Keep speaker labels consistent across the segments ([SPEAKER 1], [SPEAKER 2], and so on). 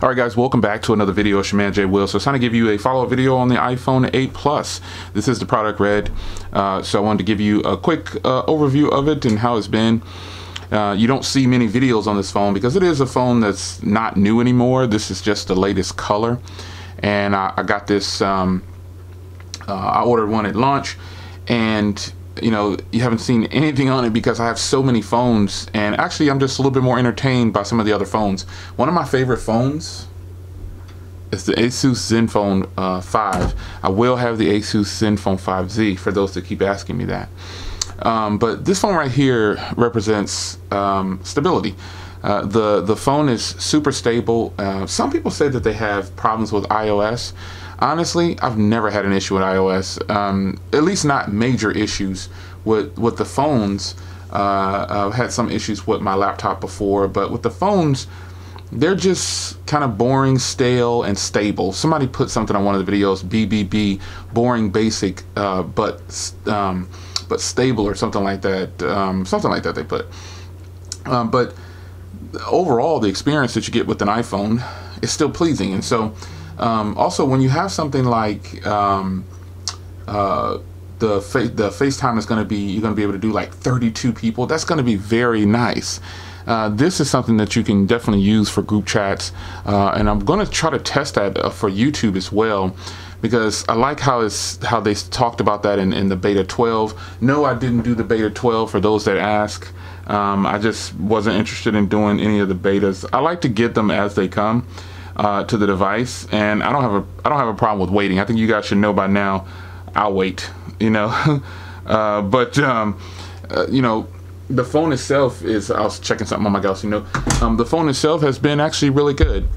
[SPEAKER 1] Alright guys, welcome back to another video. It's your man Jay Will. So it's time to give you a follow-up video on the iPhone 8 Plus. This is the product red. So I wanted to give you a quick overview of it and how it's been. You don't see many videos on this phone because it is a phone that's not new anymore. This is just the latest color. And I got this, I ordered one at launch, and you know, you haven't seen anything on it because I have so many phones, and actually I'm just a little bit more entertained by some of the other phones. One of my favorite phones is the Asus Zenfone 5. I will have the Asus Zenfone 5Z for those that keep asking me that. But this phone right here represents stability. The phone is super stable. Some people say that they have problems with iOS. Honestly, I've never had an issue with iOS, at least not major issues with the phones. I've had some issues with my laptop before, but with the phones, they're just kind of boring, stale, and stable. Somebody put something on one of the videos, BBB, boring, basic, but stable, or something like that. Something like that they put. But overall, the experience that you get with an iPhone is still pleasing, and so. Also, when you have something like the FaceTime is going to be, you're going to be able to do like 32 people. That's going to be very nice. This is something that you can definitely use for group chats, and I'm going to try to test that for YouTube as well, because I like how they talked about that in the beta 12. No, I didn't do the beta 12 for those that ask. I just wasn't interested in doing any of the betas. I like to get them as they come to the device, and I don't have a problem with waiting. I think you guys should know by now I'll wait, you know. But you know, the phone itself is, I was checking something on my Galaxy Note. The phone itself has been actually really good.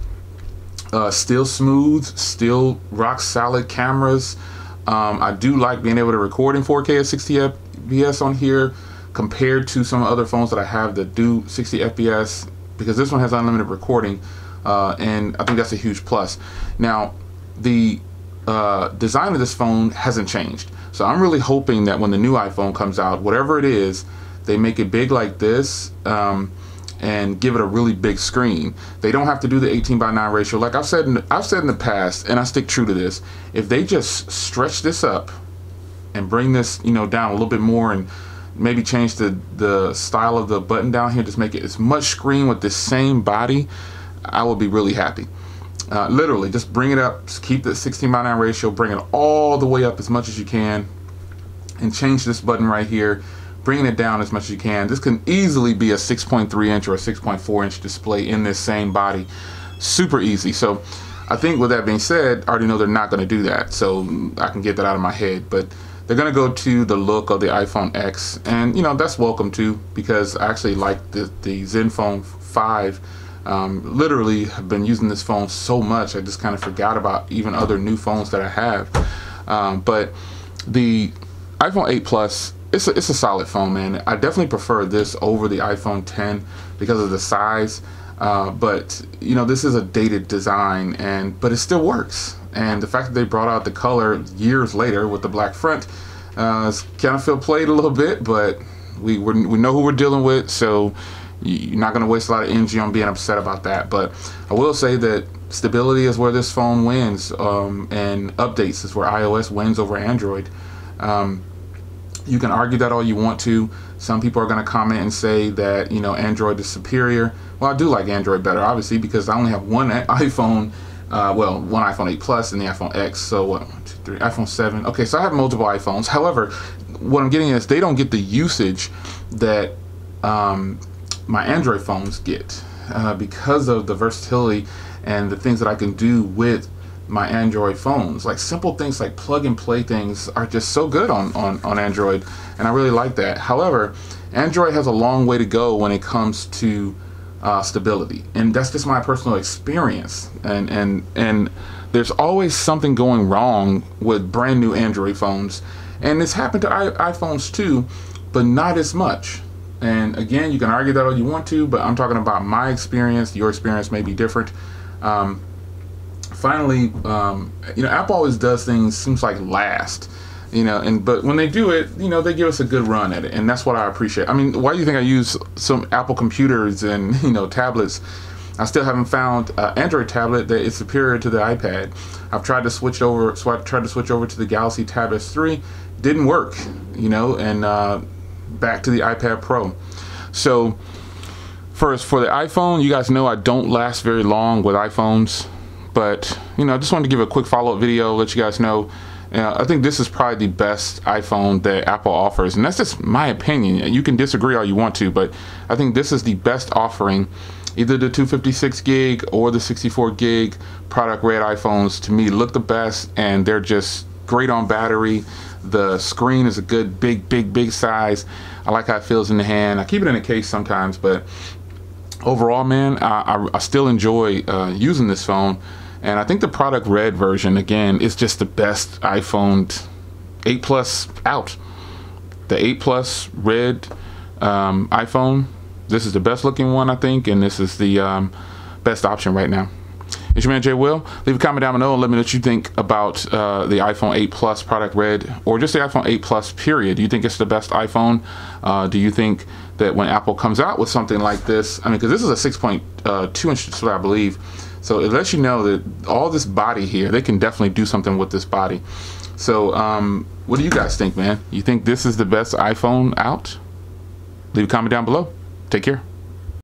[SPEAKER 1] Still smooth, still rock solid cameras. I do like being able to record in 4K at 60 FPS on here compared to some other phones that I have that do 60 FPS, because this one has unlimited recording. And I think that's a huge plus. Now, the design of this phone hasn't changed, so I'm really hoping that when the new iPhone comes out, whatever it is, they make it big like this, and give it a really big screen. They don't have to do the 18:9 ratio, like I've said in the past, and I stick true to this. If they just stretch this up and bring this, you know, down a little bit more, and maybe change the style of the button down here, just make it as much screen with the same body, I will be really happy. Literally, just bring it up, keep the 16:9 ratio, bring it all the way up as much as you can, and change this button right here, bringing it down as much as you can. This can easily be a 6.3 inch or a 6.4 inch display in this same body. Super easy. So I think with that being said, I already know they're not going to do that, so I can get that out of my head. But they're going to go to the look of the iPhone X, and you know, that's welcome too, because I actually like the Zenfone 5. Literally have been using this phone so much, I just kind of forgot about even other new phones that I have. But the iPhone 8 Plus, it's a solid phone, man. I definitely prefer this over the iPhone 10 because of the size. But you know, this is a dated design, but it still works. And the fact that they brought out the color years later with the black front, kind of feel played a little bit, but we know who we're dealing with, so you're not going to waste a lot of energy on being upset about that. But I will say that stability is where this phone wins, and updates is where iOS wins over Android. You can argue that all you want to. Some people are going to comment and say that, you know, Android is superior. Well, I do like Android better, obviously, because I only have one iPhone, well, one iPhone 8 Plus and the iPhone X. So what, 1, 2, 3, iPhone 7. Okay, so I have multiple iPhones. However, what I'm getting is they don't get the usage that my Android phones get, because of the versatility and the things that I can do with my Android phones. Like simple things like plug and play things are just so good on Android, and I really like that. However, Android has a long way to go when it comes to stability, and that's just my personal experience. And there's always something going wrong with brand new Android phones, and it's happened to iPhones too, but not as much. And again, you can argue that all you want to, but I'm talking about my experience. Your experience may be different. Finally, you know, Apple always does things, seems like last, you know, but when they do it, you know, they give us a good run at it, and that's what I appreciate. I mean, why do you think I use some Apple computers and, you know, tablets I still haven't found an Android tablet that is superior to the iPad. I've tried to switch over, to the Galaxy Tab S3, didn't work, you know, and back to the iPad Pro. So first, for the iPhone, you guys know I don't last very long with iPhones, but you know, I just wanted to give a quick follow-up video, let you guys know. I think this is probably the best iPhone that Apple offers, and that's just my opinion. You can disagree all you want to, but I think this is the best offering. Either the 256 gig or the 64 gig product red iPhones, to me, look the best, and they're just great on battery. The screen is a good big size. I like how it feels in the hand. I keep it in a case sometimes, but overall, man, I still enjoy using this phone. And I think the product red version, again, is just the best iPhone 8 Plus out. The 8 Plus red iPhone, this is the best looking one, I think, and this is the best option right now. It's your man Jay Will. Leave a comment down below and let me know what you think about the iPhone 8 Plus product red, or just the iPhone 8 Plus period. Do you think it's the best iPhone? Do you think that when Apple comes out with something like this, I mean, because this is a 6.2 inch display, I believe, so it lets you know that all this body here, they can definitely do something with this body. So what do you guys think, man? You think this is the best iPhone out? Leave a comment down below. Take care.